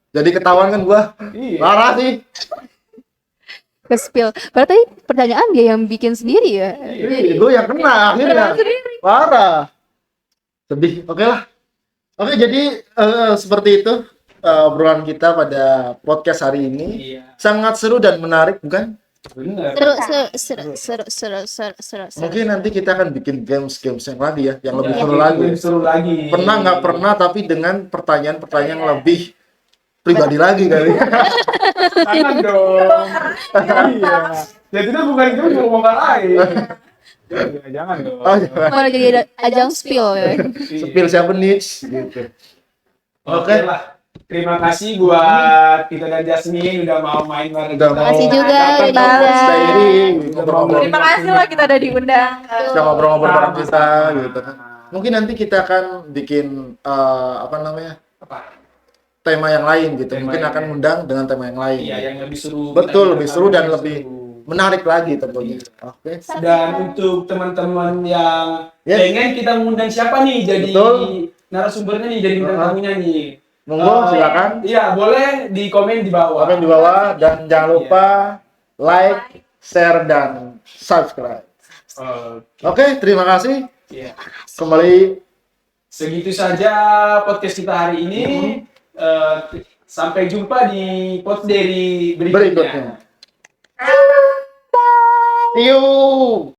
Jadi ketahuan kan gua. Iya. Parah sih. Ke-spill. Berarti pertanyaan dia yang bikin sendiri ya. Gue yang kena akhirnya. Parah. Sedih. Oke lah. Oke, jadi seperti itu obrolan kita pada podcast hari ini. Iya. Sangat seru dan menarik, bukan? Benar. Seru. Mungkin nanti kita akan bikin games yang lagi ya, yang lebih Ya, seru lagi. lebih seru lagi. Pernah nggak pernah, tapi dengan pertanyaan-pertanyaan yang lebih pribadi lagi kali. Jangan dong. Iya. Ya itu bukan itu mau bongkar lain. Ya, jangan dong. Oh, jangan. Mau jadi ajang spill ya. Sepil siapa nih? Gitu. Oke lah. Terima kasih buat Tito dan Jasmine udah mau main bareng Udah kita. mau Makasih juga datang udah dong, diundang. stay ini, ngobrol-ngobrol. Terima kasih loh kita udah diundang. Bisa ngobrol-ngobrol bareng kita gitu kan. Mungkin nanti kita akan bikin apa namanya? Apa? Tema yang lain gitu. Tema Mungkin yang akan lain. undang dengan tema yang lain. Iya, yang lebih seru. Betul, Kita lebih seru dan lebih lebih seru. menarik lagi tentunya. Oke. Dan untuk teman-teman yang Yes. pengen kita ngundang siapa nih jadi Betul. narasumbernya nih, jadi bintang tamunya nih. Monggo silakan Iya, boleh di komen di bawah. komen di bawah dan jangan lupa like, share dan subscribe. Oke, terima kasih. Iya. Kembali Segitu saja podcast kita hari ini. Sampai jumpa di podcast dari berikutnya. berikutnya. See you.